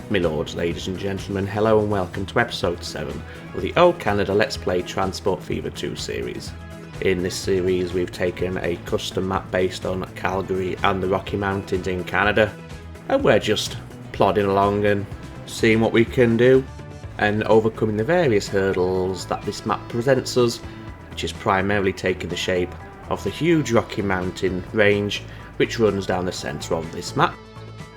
My lords, ladies and gentlemen, hello and welcome to episode 7 of the O Canada Let's Play Transport Fever 2 series. In this series we've taken a custom map based on Calgary and the Rocky Mountains in Canada, and we're just plodding along and seeing what we can do and overcoming the various hurdles that this map presents us, which is primarily taking the shape of the huge Rocky Mountain range which runs down the centre of this map.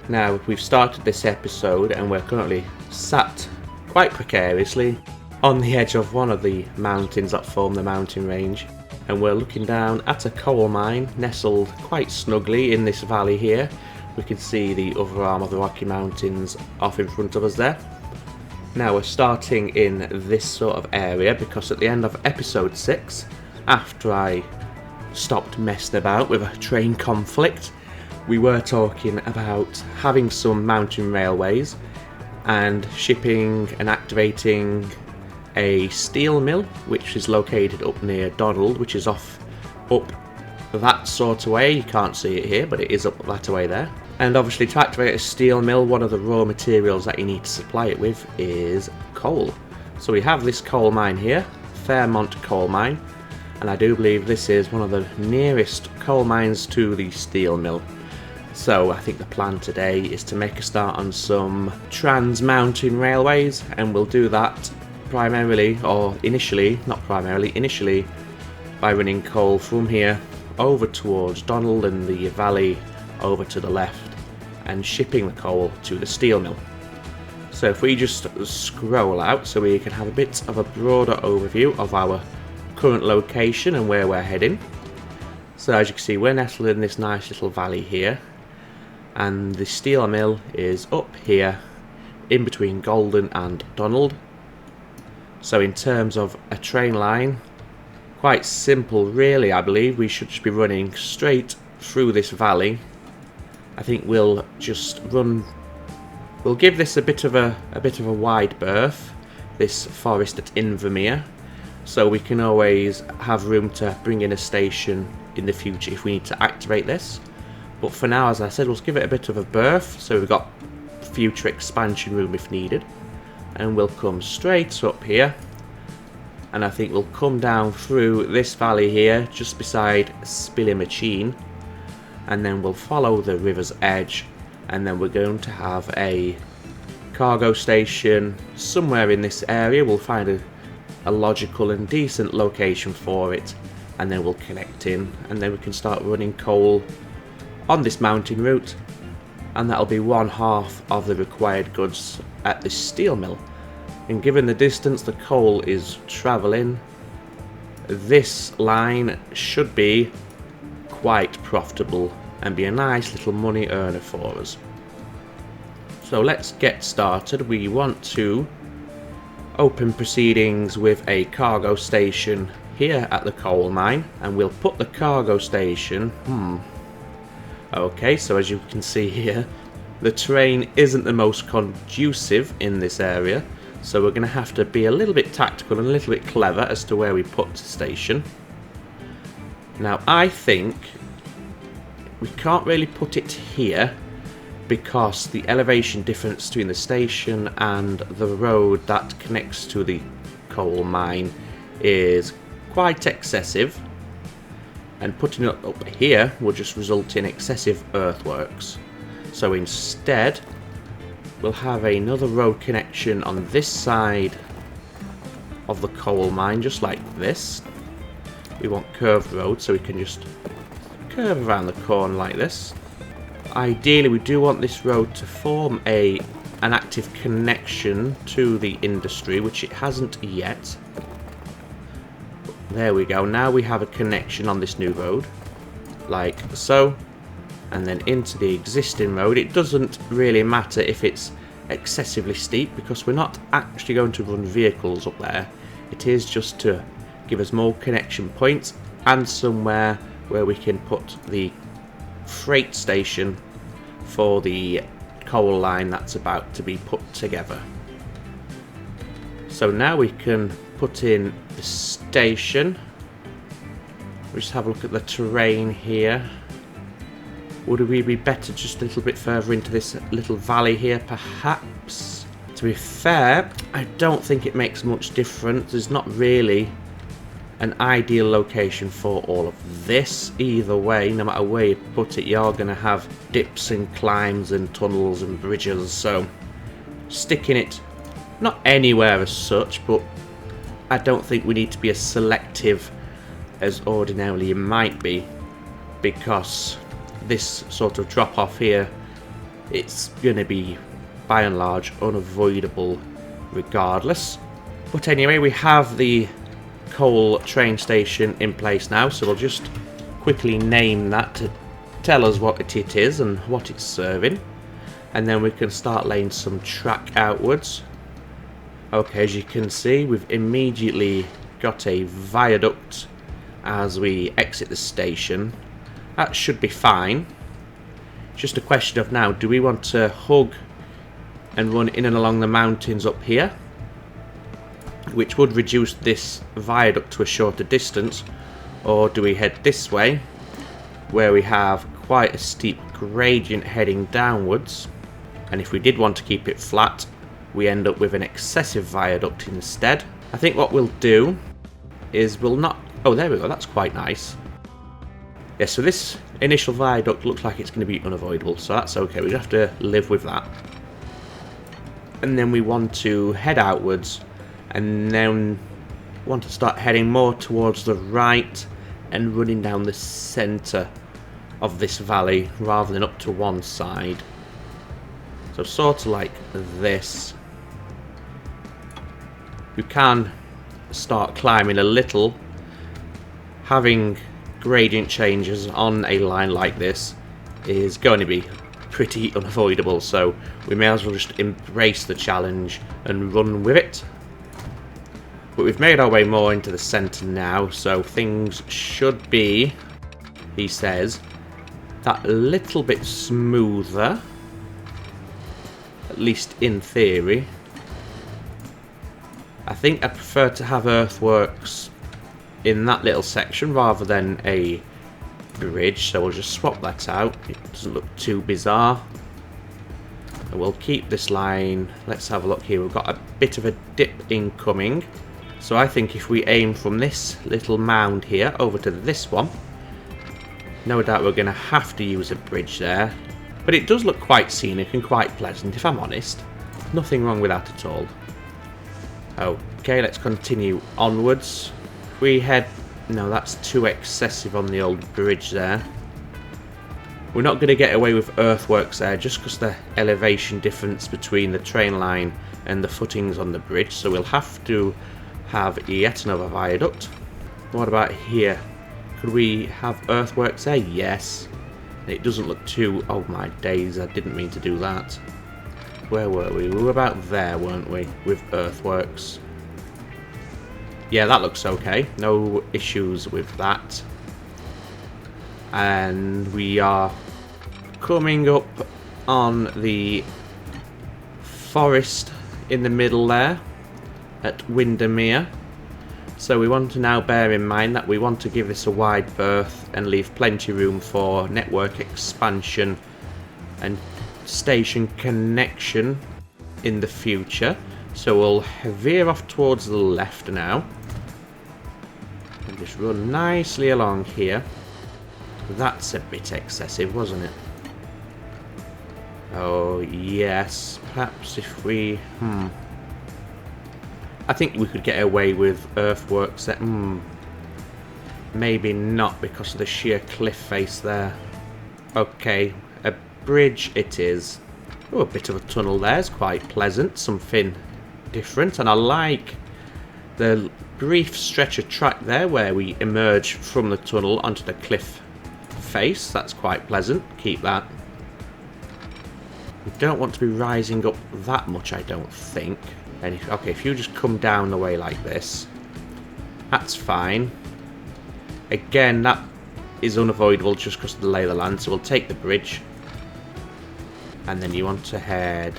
Now, we've started this episode and we're currently sat quite precariously on the edge of one of the mountains that form the mountain range, and we're looking down at a coal mine nestled quite snugly in this valley here. We can see the other arm of the Rocky Mountains off in front of us there. Now we're starting in this sort of area because at the end of episode 6, after I stopped messing about with a train conflict, we were talking about having some mountain railways and shipping and activating a steel mill which is located up near Donald, which is up that sort of way. You can't see it here, but it is up that way there. And obviously to activate a steel mill, one of the raw materials that you need to supply it with is coal. So we have this coal mine here, Fairmont coal mine, and I do believe this is one of the nearest coal mines to the steel mill. So I think the plan today is to make a start on some trans-mountain railways, and we'll do that initially by running coal from here over towards Donald and the valley over to the left and shipping the coal to the steel mill. So if we just scroll out so we can have a bit of a broader overview of our current location and where we're heading. So as you can see, we're nestled in this nice little valley here, and the steel mill is up here in between Golden and Donald. So in terms of a train line, quite simple really. I believe we should just be running straight through this valley. I think we'll give this a bit of a wide berth, this forest at Invermere, so we can always have room to bring in a station in the future if we need to activate this. But for now, as I said, we'll give it a bit of a berth so we've got future expansion room if needed. And we'll come straight up here, and I think we'll come down through this valley here just beside Spillimachine, and then we'll follow the river's edge, and then we're going to have a cargo station somewhere in this area. We'll find a logical and decent location for it, and then we'll connect in, and then we can start running coal on this mountain route, and that'll be one half of the required goods at this steel mill. And given the distance the coal is travelling, this line should be quite profitable and be a nice little money earner for us. So let's get started. We want to open proceedings with a cargo station here at the coal mine, and we'll put the cargo station okay, so as you can see here, the terrain isn't the most conducive in this area, so we're going to have to be a little bit tactical and a little bit clever as to where we put the station. Now I think we can't really put it here because the elevation difference between the station and the road that connects to the coal mine is quite excessive, and putting it up here will just result in excessive earthworks. So instead we'll have another road connection on this side of the coal mine, just like this. We want curved road so we can just curve around the corner like this. Ideally we do want this road to form an active connection to the industry, which it hasn't yet. There we go, now we have a connection on this new road, like so, and then into the existing road. It doesn't really matter if it's excessively steep because we're not actually going to run vehicles up there. It is just to give us more connection points and somewhere where we can put the freight station for the coal line that's about to be put together. So now we can put in the station. We just have a look at the terrain here. Would we be better just a little bit further into this little valley here, perhaps? To be fair, I don't think it makes much difference. There's not really an ideal location for all of this. Either way, no matter where you put it, you're going to have dips and climbs and tunnels and bridges. So sticking it not anywhere as such, but I don't think we need to be as selective as ordinarily you might be, because this sort of drop off here, it's going to be by and large unavoidable regardless. But anyway, we have the coal train station in place now, so we'll just quickly name that to tell us what it is and what it's serving, and then we can start laying some track outwards. Okay, as you can see, we've immediately got a viaduct as we exit the station. That should be fine. Just a question of now, do we want to hug and run in and along the mountains up here, which would reduce this viaduct to a shorter distance, or do we head this way where we have quite a steep gradient heading downwards, and if we did want to keep it flat, we end up with an excessive viaduct instead? I think what we'll do is we'll not... Oh, there we go, that's quite nice. Yeah, so this initial viaduct looks like it's going to be unavoidable, so that's okay, we have to live with that. And then we want to head outwards, and then want to start heading more towards the right and running down the centre of this valley rather than up to one side. So sort of like this. You can start climbing a little. Having gradient changes on a line like this is going to be pretty unavoidable, so we may as well just embrace the challenge and run with it. But we've made our way more into the centre now, so things should be, he says, that little bit smoother, at least in theory. I think I prefer to have earthworks in that little section rather than a bridge, so we'll just swap that out. It doesn't look too bizarre. And we'll keep this line. Let's have a look here. We've got a bit of a dip incoming, so I think if we aim from this little mound here over to this one, no doubt we're going to have to use a bridge there, but it does look quite scenic and quite pleasant, if I'm honest. Nothing wrong with that at all. Okay, let's continue onwards. If we head... No, that's too excessive on the old bridge there. We're not going to get away with earthworks there just because the elevation difference between the train line and the footings on the bridge, so we'll have to have yet another viaduct. What about here? Could we have earthworks there? Yes. It doesn't look too... Oh my days, I didn't mean to do that. Where were we? We were about there, weren't we? With earthworks. Yeah, that looks okay. No issues with that. And we are coming up on the forest in the middle there at Windermere. So we want to now bear in mind that we want to give this a wide berth and leave plenty of room for network expansion and station connection in the future. So we'll veer off towards the left now and just run nicely along here. That's a bit excessive, wasn't it? Oh yes, perhaps if we... I think we could get away with earthworks that... Maybe not because of the sheer cliff face there. Okay, a bridge it is. Oh, a bit of a tunnel there is quite pleasant, something different, and I like the brief stretch of track there where we emerge from the tunnel onto the cliff face. That's quite pleasant, keep that. We don't want to be rising up that much, I don't think. And if you just come down the way like this, that's fine. Again, that is unavoidable just because of the lay of the land, so we'll take the bridge. And then you want to head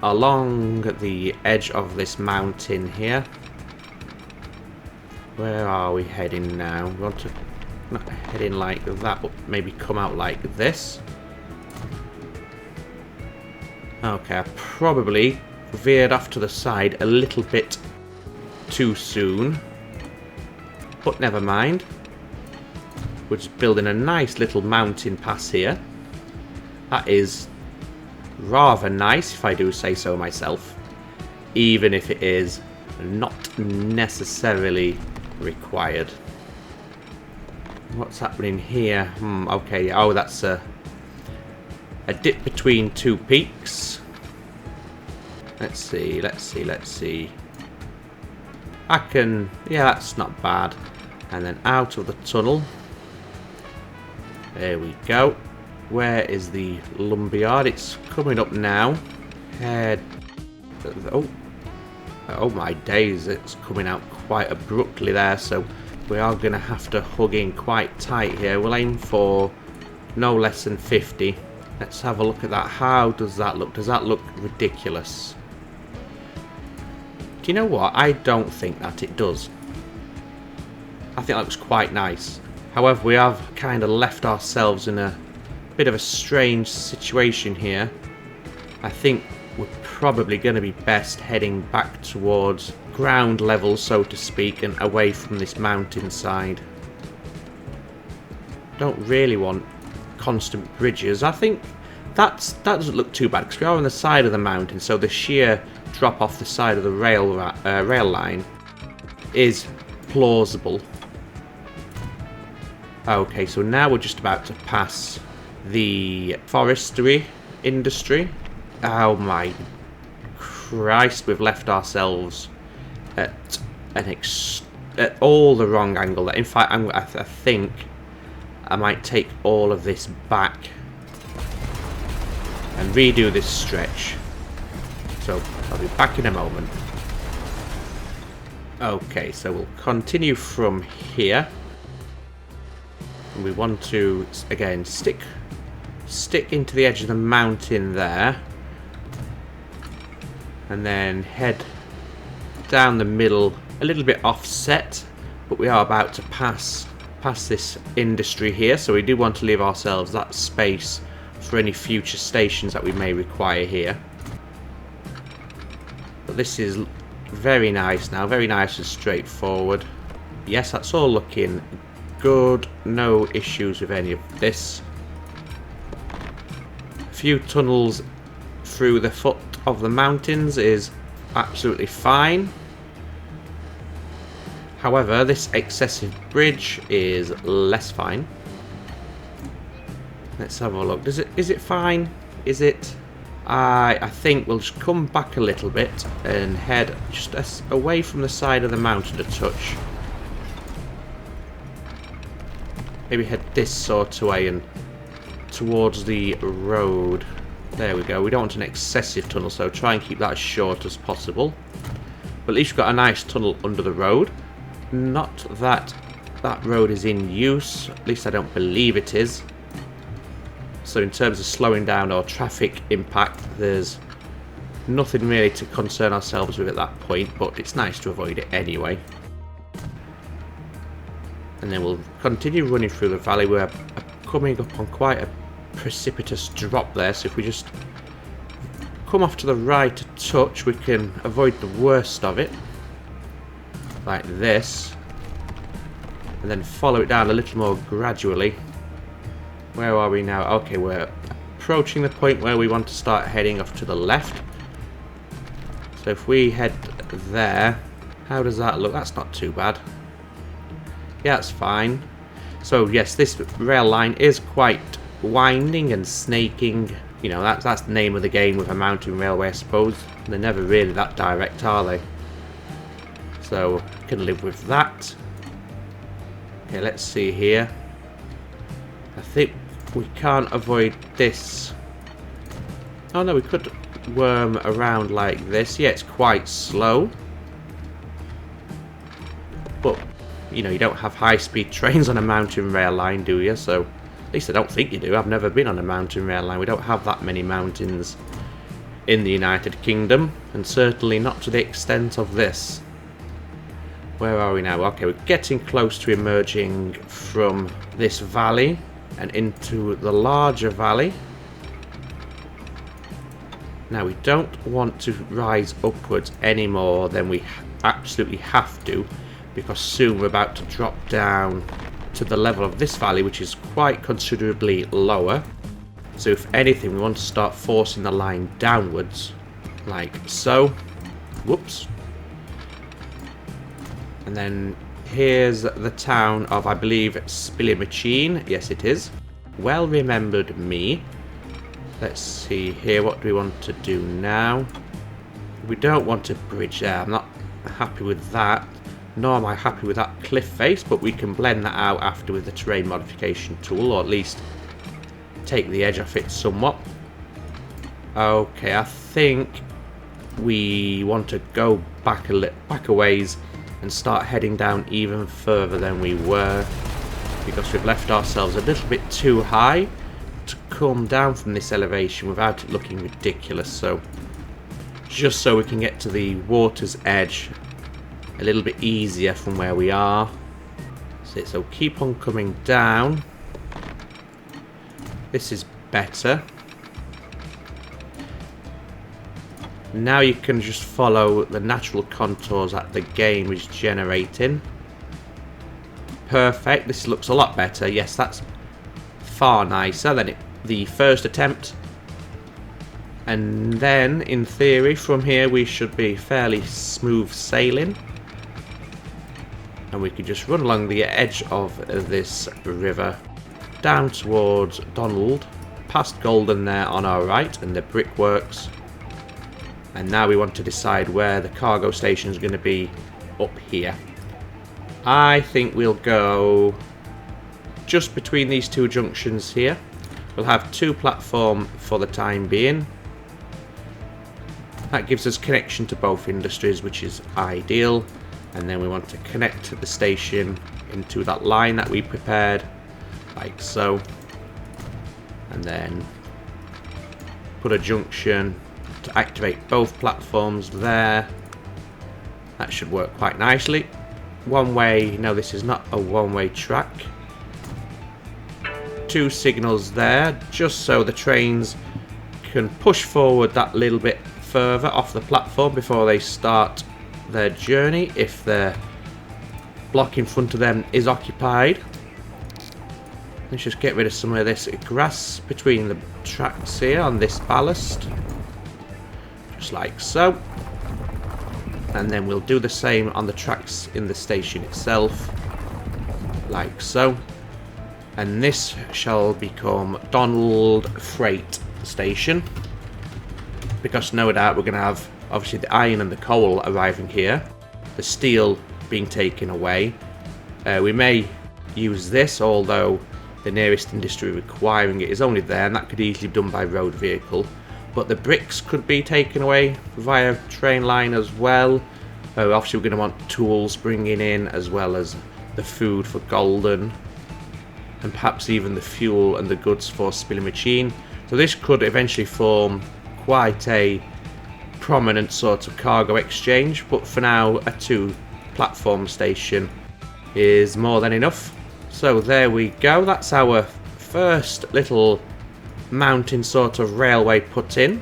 along the edge of this mountain here. Where are we heading now? We want to Not heading like that, but maybe come out like this. Okay, I probably veered off to the side a little bit too soon. But never mind. We're just building a nice little mountain pass here. That is rather nice, if I do say so myself. Even if it is not necessarily required. What's happening here? Okay, oh, that's a dip between two peaks. Let's see. I can, yeah, that's not bad. And then out of the tunnel. There we go. Where is the lumberyard? It's coming up now. Head. Oh my days, it's coming out quite abruptly there, so we are going to have to hug in quite tight here. We'll aim for no less than 50. Let's have a look at that. How does that look? Does that look ridiculous? Do you know what? I don't think that it does. I think that looks quite nice. However, we have kind of left ourselves in a bit of a strange situation here. I think we're probably going to be best heading back towards ground level, so to speak, and away from this mountainside. Don't really want constant bridges. I think that doesn't look too bad because we are on the side of the mountain, so the sheer drop off the side of the rail line is plausible. Okay, so now we're just about to pass the forestry industry. Oh my Christ, we've left ourselves at all the wrong angle. In fact, I think I might take all of this back and redo this stretch. So I'll be back in a moment. Okay, so we'll continue from here. And we want to, again, stick into the edge of the mountain there. And then head down the middle, a little bit offset. But we are about to pass this industry here, so we do want to leave ourselves that space for any future stations that we may require here. But this is very nice now, very nice and straightforward. Yes, that's all looking good, no issues with any of this. A few tunnels through the foot of the mountains is absolutely fine. However, this excessive bridge is less fine. Let's have a look. Is it fine? Is it? I think we'll just come back a little bit and head just away from the side of the mountain a touch. Maybe head this sort of way and towards the road. There we go. We don't want an excessive tunnel, so try and keep that as short as possible. But at least we've got a nice tunnel under the road. Not that that road is in use. At least I don't believe it is. So in terms of slowing down or traffic impact, there's nothing really to concern ourselves with at that point, but it's nice to avoid it anyway. And then we'll continue running through the valley. We're coming up on quite a precipitous drop there, so if we just come off to the right a touch, we can avoid the worst of it. Like this. And then follow it down a little more gradually. Where are we now? Okay, we're approaching the point where we want to start heading off to the left. So if we head there, how does that look? That's not too bad. Yeah, that's fine. So yes, this rail line is quite winding and snaking. You know, that's the name of the game with a mountain railway, I suppose. They're never really that direct, are they? So we can live with that. Okay, let's see here. I think we can't avoid this. Oh no, we could worm around like this. Yeah, it's quite slow. But, you know, you don't have high-speed trains on a mountain rail line, do you? So, at least I don't think you do. I've never been on a mountain rail line. We don't have that many mountains in the United Kingdom. And certainly not to the extent of this. Where are we now? Okay, we're getting close to emerging from this valley and into the larger valley. Now, we don't want to rise upwards any more than we absolutely have to, because soon we're about to drop down to the level of this valley, which is quite considerably lower. So if anything, we want to start forcing the line downwards, like so. Whoops. And then here's the town of, I believe, Spilimachine. Yes, it is. Well remembered me. Let's see here, what do we want to do now? We don't want a bridge there. I'm not happy with that. Nor am I happy with that cliff face, but we can blend that out after with the terrain modification tool, or at least take the edge off it somewhat. Okay, I think we want to go back a ways and start heading down even further than we were, because we've left ourselves a little bit too high to come down from this elevation without it looking ridiculous. So just so we can get to the water's edge a little bit easier from where we are. So keep on coming down. This is better. Now you can just follow the natural contours that the game is generating. Perfect. This looks a lot better. Yes, that's far nicer than the first attempt. And then, in theory, from here we should be fairly smooth sailing. And we can just run along the edge of this river, down towards Donald, past Golden there on our right, and the brickworks. And now we want to decide where the cargo station is going to be up here. I think we'll go just between these two junctions here. We'll have two platforms for the time being. That gives us connection to both industries, which is ideal. And then we want to connect the station into that line that we prepared, like so. And then put a junction to activate both platforms there. That should work quite nicely. One way, no, this is not a one-way track. Two signals there, just so the trains can push forward that little bit further off the platform before they start their journey, if their block in front of them is occupied. Let's just get rid of some of this grass between the tracks here on this ballast, just like so. And then we'll do the same on the tracks in the station itself, like so. And this shall become Donald Freight Station, because no doubt we're going to have obviously the iron and the coal arriving here, the steel being taken away. We may use this, although the nearest industry requiring it is only there, and that could easily be done by road vehicle. But the bricks could be taken away via train line as well. Obviously we're going to want tools bringing in, as well as the food for Golden, and perhaps even the fuel and the goods for Spilimachine. So this could eventually form quite a prominent sort of cargo exchange, but for now a two platform station is more than enough. So there we go, that's our first little mountain sort of railway put in.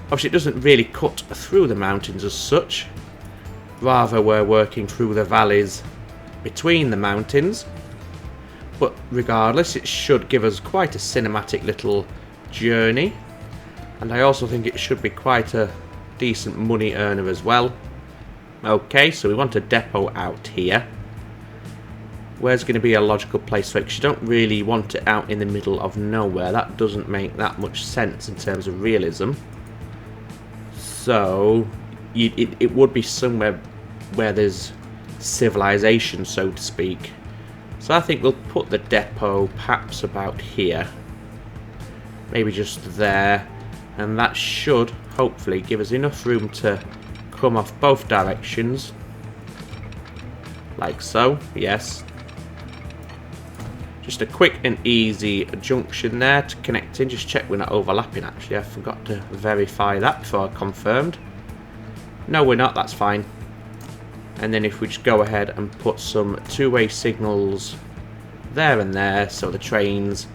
Obviously it doesn't really cut through the mountains as such, rather we're working through the valleys between the mountains, but regardless it should give us quite a cinematic little journey, and I also think it should be quite a decent money earner as well. Okay, so we want a depot out here. Where's going to be a logical place for it? Because you don't really want it out in the middle of nowhere. That doesn't make that much sense in terms of realism. So it would be somewhere where there's civilization, so to speak. So I think we'll put the depot perhaps about here, maybe just there, and that should hopefully give us enough room to come off both directions, like so. Yes, just a quick and easy junction there to connect in. Just check we're not overlapping. Actually, I forgot to verify that before I confirmed. No, we're not. That's fine. And then if we just go ahead and put some two-way signals there and there, so the trains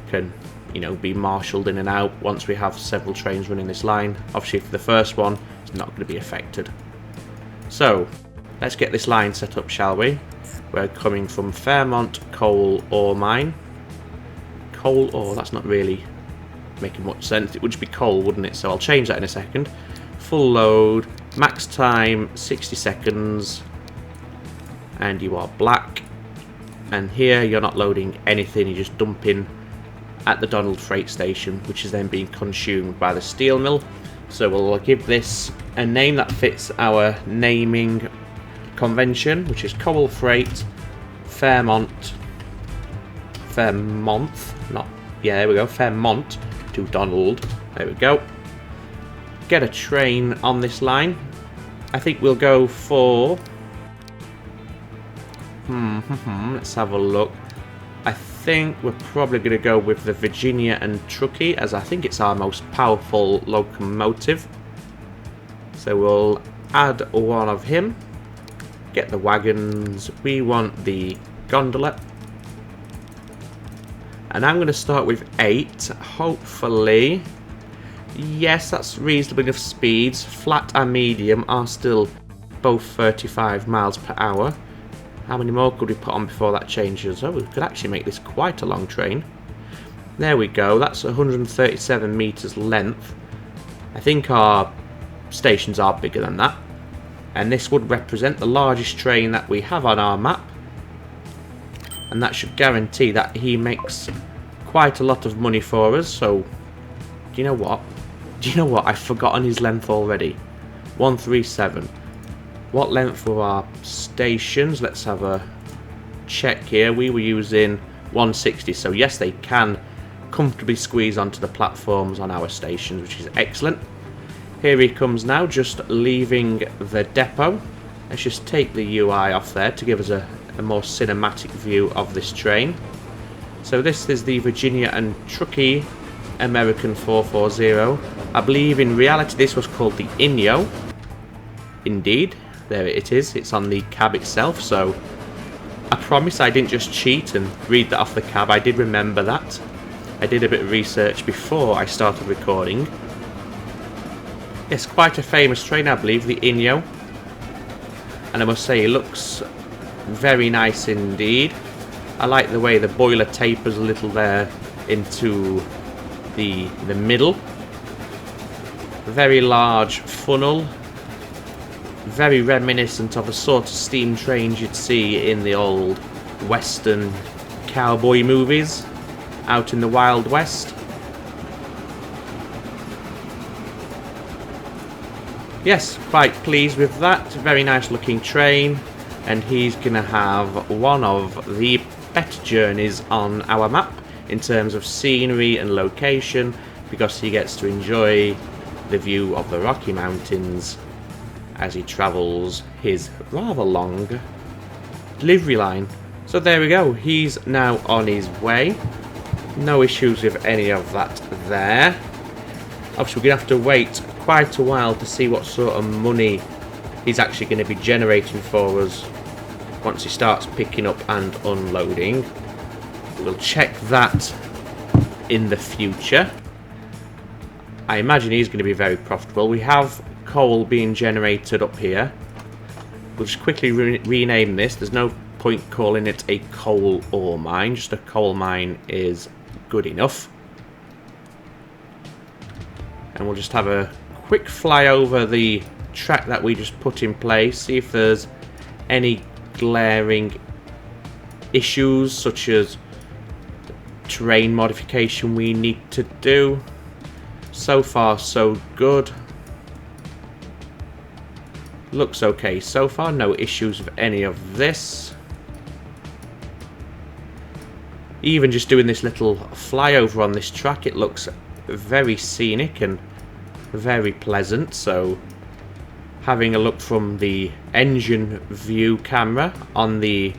can, you know, be marshalled in and out once we have several trains running this line. Obviously for the first one, it's not going to be affected. So let's get this line set up, shall we? We're coming from Fairmont Coal Ore Mine. Coal ore, that's not really making much sense. It would just be coal, wouldn't it? So I'll change that in a second. Full load, max time 60 seconds, and you are black. And here you're not loading anything, you're just dumping at the Donald freight station, which is then being consumed by the steel mill. So we'll give this a name that fits our naming convention, which is Coal Freight Fairmont, there we go, Fairmont to Donald. There we go. Get a train on this line. I think we'll go for let's have a look. I think we're probably going to go with the Virginia and Truckee, as I think it's our most powerful locomotive. So we'll add one of him. Get the wagons. We want the gondola. And I'm going to start with 8. Hopefully, yes, that's reasonable enough speeds. Flat and medium are still both 35 miles per hour. How many more could we put on before that changes? Oh, we could actually make this quite a long train. There we go. That's 137 meters length. I think our stations are bigger than that. And this would represent the largest train that we have on our map. And that should guarantee that he makes quite a lot of money for us. So, do you know what? I've forgotten his length already. 137. What length were our stations? Let's have a check here. We were using 160. So yes, they can comfortably squeeze onto the platforms on our stations, which is excellent. Here he comes now, just leaving the depot. Let's just take the UI off there to give us a more cinematic view of this train. So this is the Virginia and Truckee American 440. I believe in reality this was called the Inyo. Indeed, there it is. It's on the cab itself, so I promise I didn't just cheat and read that off the cab. I did remember that. I did a bit of research before I started recording. It's quite a famous train, I believe, the Inyo. And I must say, it looks very nice indeed. I like the way the boiler tapers a little there into the middle. Very large funnel. Very reminiscent of the sort of steam trains you'd see in the old western cowboy movies out in the Wild West. Yes, quite pleased with that. Very nice looking train, and he's gonna have one of the better journeys on our map in terms of scenery and location, because he gets to enjoy the view of the Rocky Mountains as he travels his rather long delivery line. So there we go, he's now on his way. No issues with any of that there. Obviously we're going to have to wait quite a while to see what sort of money he's actually going to be generating for us once he starts picking up and unloading. We'll check that in the future. I imagine he's going to be very profitable. We have coal being generated up here. We'll just quickly rename this. There's no point calling it a coal ore mine. Just a coal mine is good enough. And we'll just have a quick fly over the track that we just put in place, see if there's any glaring issues such as terrain modification we need to do. So far so good. Looks okay so far, no issues with any of this. Even just doing this little flyover on this track, it looks very scenic and very pleasant. So having a look from the engine view camera on the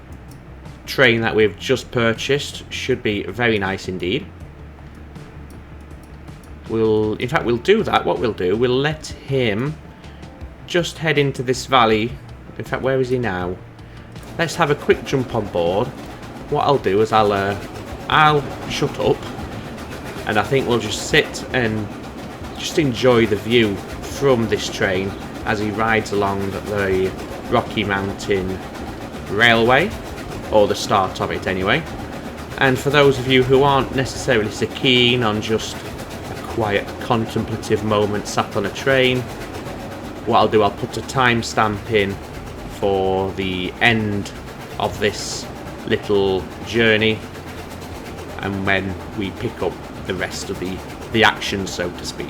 train that we've just purchased should be very nice indeed. In fact we'll do that. What we'll do, we'll let him just head into this valley In fact, where is he now? Let's have a quick jump on board. What I'll do is I'll shut up, and I think we'll just sit and just enjoy the view from this train as he rides along the Rocky Mountain Railway, or the start of it anyway. And for those of you who aren't necessarily so keen on just a quiet contemplative moment sat on a train, what I'll do, I'll put a timestamp in for the end of this little journey, and when we pick up the rest of the action, so to speak.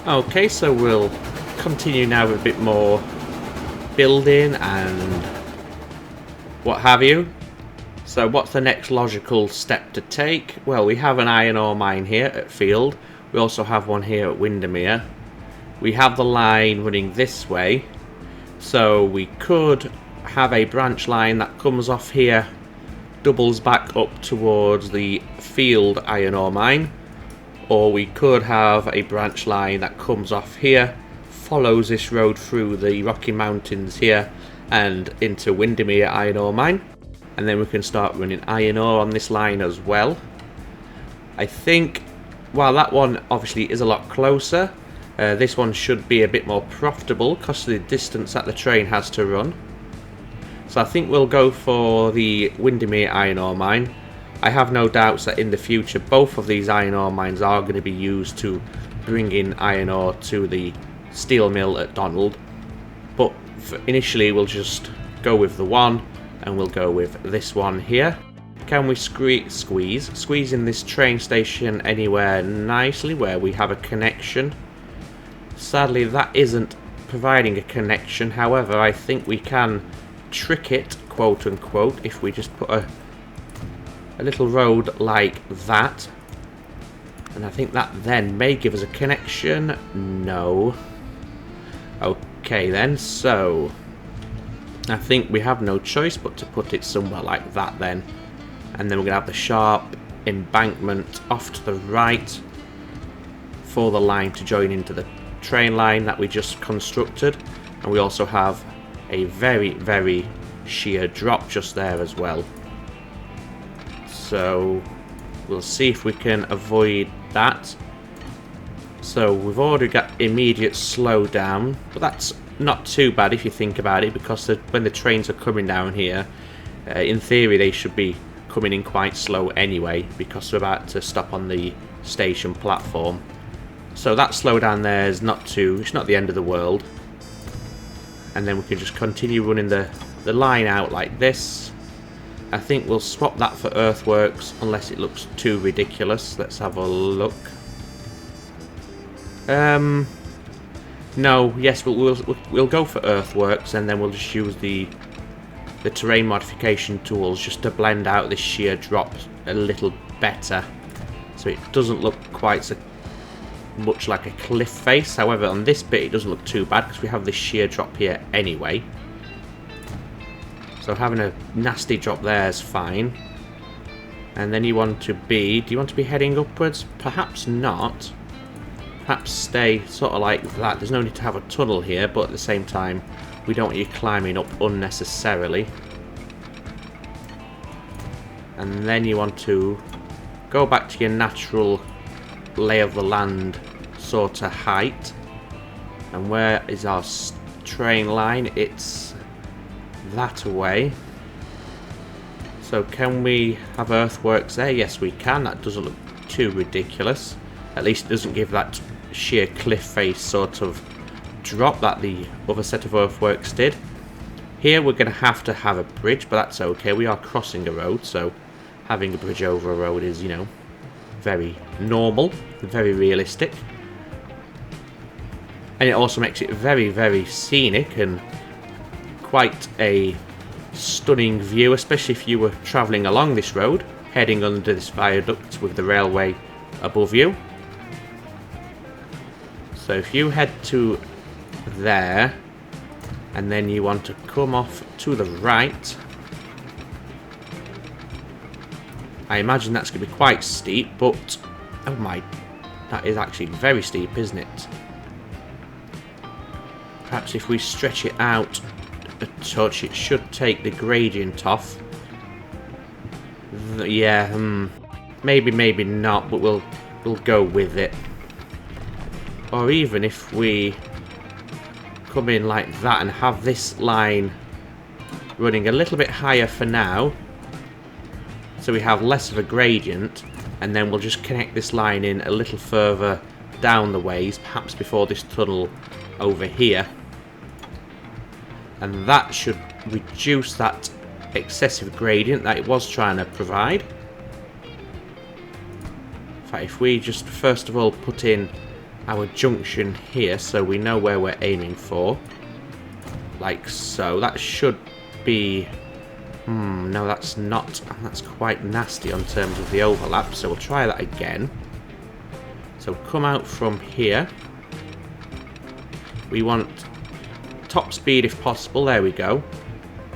Okay, so we'll continue now with a bit more building and what have you. So what's the next logical step to take? Well, we have an iron ore mine here at Field. We also have one here at Windermere. We have the line running this way, so we could have a branch line that comes off here, doubles back up towards the Field iron ore mine, or we could have a branch line that comes off here, follows this road through the Rocky Mountains here and into Windermere iron ore mine, and then we can start running iron ore on this line as well. I think while that one obviously is a lot closer, this one should be a bit more profitable because of the distance that the train has to run. So I think we'll go for the Windermere iron ore mine. I have no doubts that in the future both of these iron ore mines are going to be used to bring in iron ore to the steel mill at Donald, but initially we'll just go with the one, and we'll go with this one here. Can we squeeze in this train station anywhere nicely where we have a connection? Sadly that isn't providing a connection, however I think we can trick it, quote unquote, if we just put a little road like that, and I think that then may give us a connection. No. Okay then, so I think we have no choice but to put it somewhere like that then, and then we're going to have the sharp embankment off to the right for the line to join into the train line that we just constructed, and we also have a very, very sheer drop just there as well. So we'll see if we can avoid that. So we've already got immediate slowdown, but that's not too bad if you think about it, because when the trains are coming down here, in theory they should be coming in quite slow anyway, because we're about to stop on the station platform. So that slowdown there is it's not the end of the world. And then we can just continue running the line out like this. I think we'll swap that for earthworks unless it looks too ridiculous. Let's have a look. No, yes, we'll go for earthworks, and then we'll just use the terrain modification tools just to blend out this sheer drop a little better, so it doesn't look quite so much like a cliff face. However, on this bit it doesn't look too bad because we have this sheer drop here anyway. So having a nasty drop there is fine. And then do you want to be heading upwards? Perhaps not. Perhaps stay sort of like that. There's no need to have a tunnel here, but at the same time, we don't want you climbing up unnecessarily. And then you want to go back to your natural lay of the land sort of height. And where is our train line? It's that away. So can we have earthworks there? Yes, we can. That doesn't look too ridiculous. At least it doesn't give that sheer cliff face sort of drop that the other set of earthworks did. Here we're going to have a bridge, but that's okay. We are crossing a road, so having a bridge over a road is, you know, very normal, very realistic. And it also makes it very, very scenic and quite a stunning view, especially if you were travelling along this road, heading under this viaduct with the railway above you. So if you head to there, and then you want to come off to the right, I imagine that's going to be quite steep, but oh my, that is actually very steep, isn't it? Perhaps if we stretch it out a touch, it should take the gradient off. Yeah, maybe not, but we'll go with it. Or even if we come in like that and have this line running a little bit higher for now, so we have less of a gradient, and then we'll just connect this line in a little further down the ways, perhaps before this tunnel over here, and that should reduce that excessive gradient that it was trying to provide. In fact, if we just first of all put in our junction here so we know where we're aiming for, like so, that should be no, that's not, that's quite nasty on terms of the overlap, so we'll try that again. So come out from here, we want top speed if possible, there we go.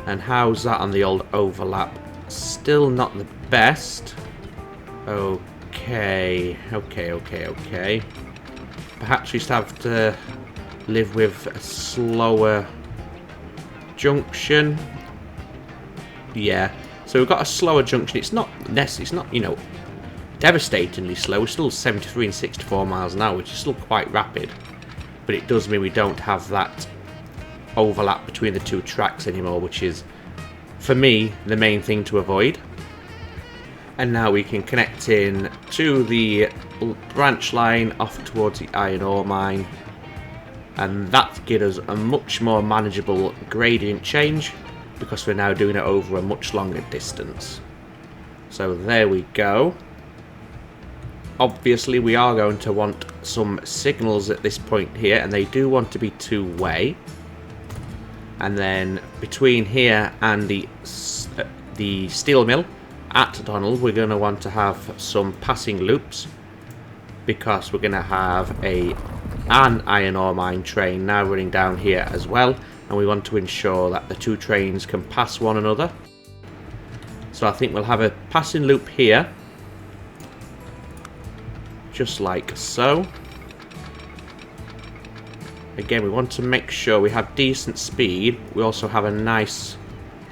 And how's that on the old overlap? Still not the best. Okay. Perhaps we just have to live with a slower junction. Yeah, so we've got a slower junction. It's not, you know, devastatingly slow. We're still 73 and 64 miles an hour, which is still quite rapid. But it does mean we don't have that overlap between the two tracks anymore, which is, for me, the main thing to avoid. And now we can connect in to the branch line off towards the iron ore mine, and that gives us a much more manageable gradient change because we're now doing it over a much longer distance. So there we go. Obviously we are going to want some signals at this point here, and they do want to be two-way. And then between here and the steel mill at Donald, we're going to want to have some passing loops, because we're going to have an iron ore mine train now running down here as well, and we want to ensure that the two trains can pass one another. So I think we'll have a passing loop here, just like so. Again, we want to make sure we have decent speed. We also have a nice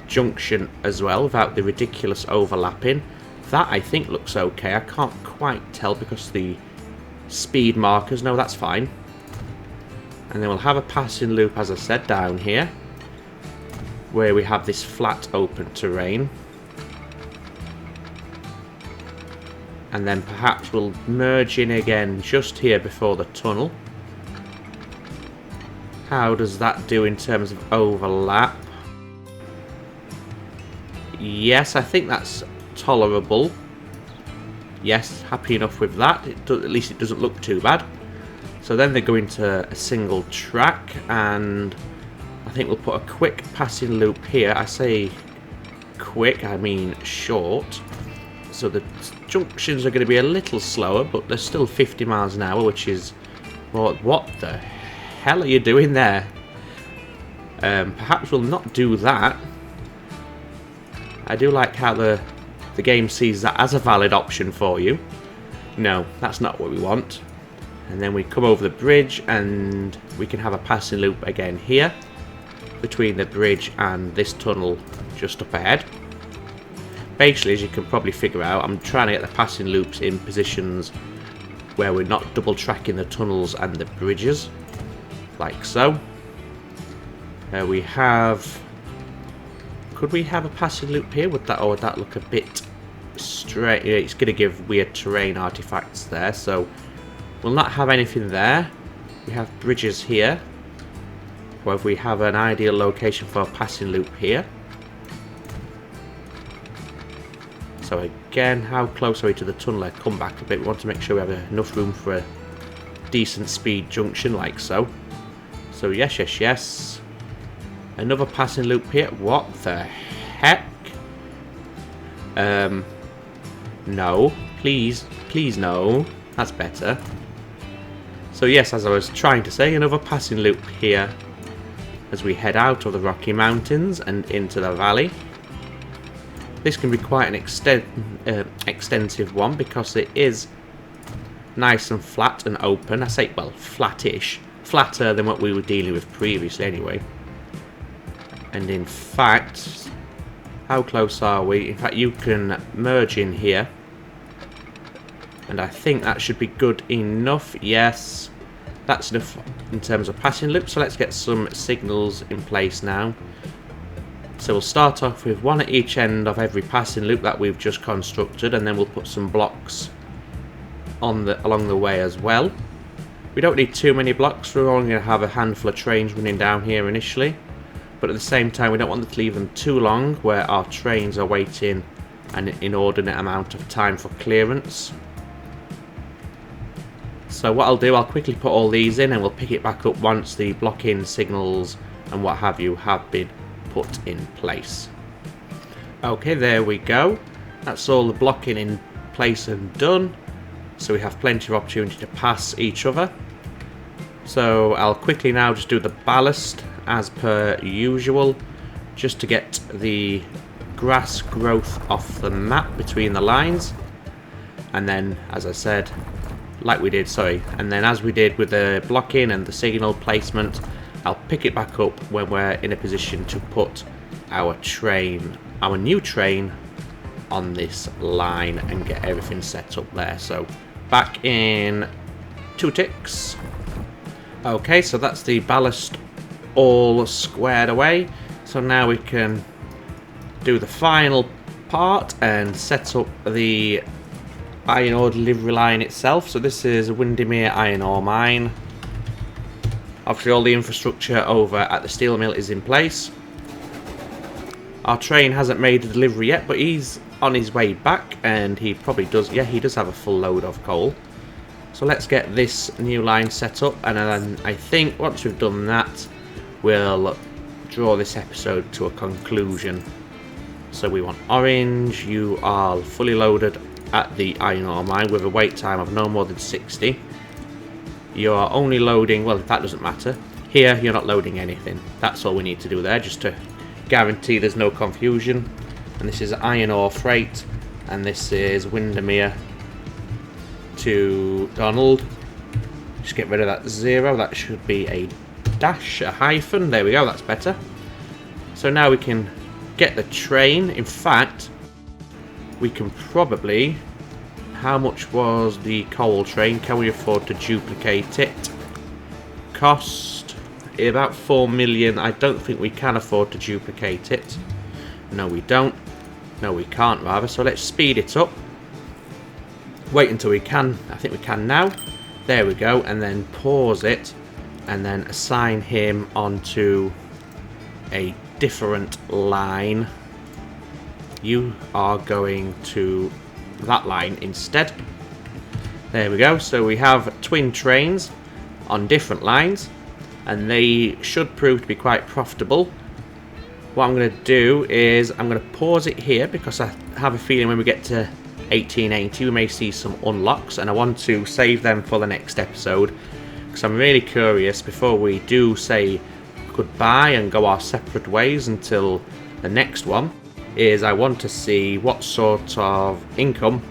junction as well without the ridiculous overlapping. That I think looks okay. I can't quite tell because the speed markers. No, that's fine. And then we'll have a passing loop, as I said, down here where we have this flat open terrain. And then perhaps we'll merge in again just here before the tunnel. How does that do in terms of overlap? Yes, I think that's tolerable. Yes, happy enough with that. At least it doesn't look too bad. So then they go into a single track, and I think we'll put a quick passing loop here. I say quick, I mean short. So the junctions are going to be a little slower, but they're still 50 miles an hour, which is... well, what the hell are you doing there? Perhaps we'll not do that. I do like how the game sees that as a valid option for you. No, that's not what we want. And then we come over the bridge, and we can have a passing loop again here between the bridge and this tunnel just up ahead. Basically, as you can probably figure out, I'm trying to get the passing loops in positions where we're not double tracking the tunnels and the bridges, like so. We have... could we have a passing loop here? Would that look a bit straight? Yeah, it's going to give weird terrain artifacts there, so we'll not have anything there. We have bridges here. However, we have an ideal location for a passing loop here. So again, how close are we to the tunnel? I come back a bit. We want to make sure we have enough room for a decent speed junction, like so. So yes, yes, yes. Another passing loop here. What the heck? No. Please. Please no. That's better. So yes, as I was trying to say, another passing loop here as we head out of the Rocky Mountains and into the valley. This can be quite an extensive one because it is nice and flat and open. I say, well, flattish. Flatter than what we were dealing with previously anyway. And in fact, how close are we? In fact, you can merge in here. And I think that should be good enough. Yes, that's enough in terms of passing loops. So let's get some signals in place now. So we'll start off with one at each end of every passing loop that we've just constructed, and then we'll put some blocks on along the way as well. We don't need too many blocks. We're only going to have a handful of trains running down here initially, but at the same time we don't want to leave them too long where our trains are waiting an inordinate amount of time for clearance. So what I'll do, I'll quickly put all these in and we'll pick it back up once the blocking signals and what have you have been put in place. Okay, there we go. That's all the blocking in place and done. So we have plenty of opportunity to pass each other. So I'll quickly now just do the ballast as per usual, just to get the grass growth off the map between the lines. And then, as I said, like we did, and then as we did with the blocking and the signal placement, I'll pick it back up when we're in a position to put our train, our new train, on this line and get everything set up there. So back in 2 ticks. Okay, so that's the ballast all squared away. So now we can do the final part and set up the iron ore delivery line itself. So this is a Windermere iron ore mine. Obviously all the infrastructure over at the steel mill is in place. Our train hasn't made a delivery yet, but he's on his way back, and he probably does, yeah, he does have a full load of coal. So let's get this new line set up, and then I think once we've done that, we'll draw this episode to a conclusion. So we want orange, you are fully loaded at the iron ore mine with a wait time of no more than 60. You are only loading, well, that doesn't matter. Here, you're not loading anything. That's all we need to do there, just to guarantee there's no confusion. And this is iron ore freight, and this is Windermere to Donald. Just get rid of that 0. That should be a dash, a hyphen. There we go, that's better. So now we can get the train. In fact, we can probably... How much was the coal train? Can we afford to duplicate it? Cost about 4 million. I don't think we can afford to duplicate it. No, we don't. No, we can't, rather. So let's speed it up. wait until we can. I think we can now. There we go. And then pause it. And then assign him onto a different line. You are going to that line instead. There we go. So we have twin trains on different lines, and they should prove to be quite profitable. What I'm going to do is I'm going to pause it here because I have a feeling when we get to 1880 we may see some unlocks, and I want to save them for the next episode because I'm really curious before we do say goodbye and go our separate ways until the next one. Is I want to see what sort of income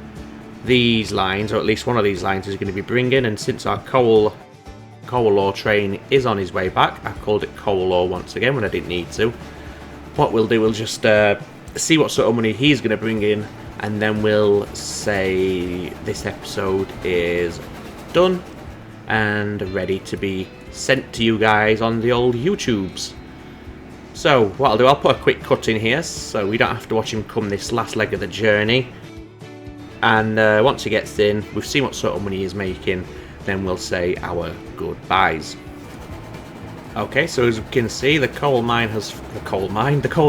these lines, or at least one of these lines, is going to be bringing. And since our coal ore train is on his way back, I called it coal ore once again when I didn't need to. What we'll do, we'll just see what sort of money he's going to bring in, and then we'll say this episode is done and ready to be sent to you guys on the old YouTubes. So what I'll do, I'll put a quick cut in here so we don't have to watch him come this last leg of the journey. And once he gets in, we've seen what sort of money he's making, then we'll say our goodbyes. Okay, so as you can see, the coal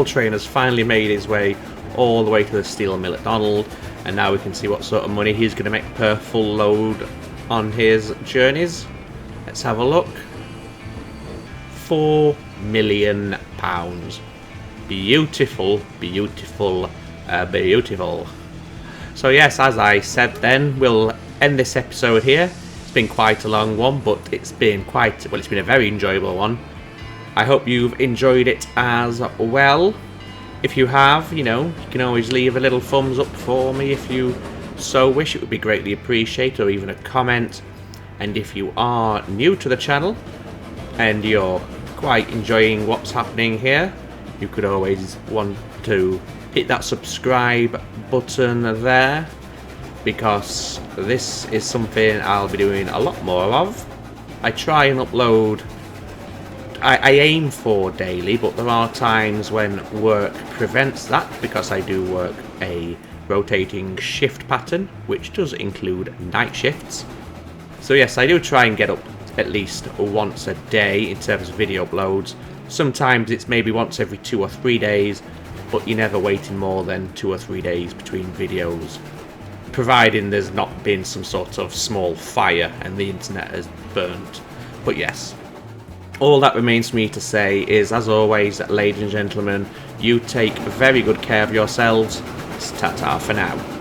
train has finally made his way all the way to the steel mill at Donald, and now we can see what sort of money he's going to make per full load on his journeys. Let's have a look. £4 million. Beautiful, beautiful, beautiful. So yes, as I said then, we'll end this episode here. It's been quite a long one, but it's been a very enjoyable one. I hope you've enjoyed it as well. If you have, you can always leave a little thumbs up for me if you so wish. It would be greatly appreciated, or even a comment. And if you are new to the channel and you're quite enjoying what's happening here, you could always want to hit that subscribe button there, because this is something I'll be doing a lot more of. I try and upload, I aim for daily, but there are times when work prevents that because I do work a rotating shift pattern, which does include night shifts. So yes, I do try and get up at least once a day in terms of video uploads. Sometimes it's maybe once every 2 or 3 days, but you're never waiting more than 2 or 3 days between videos, providing there's not been some sort of small fire and the internet has burnt. But yes, all that remains for me to say is, as always, ladies and gentlemen, you take very good care of yourselves. Ta-ta for now.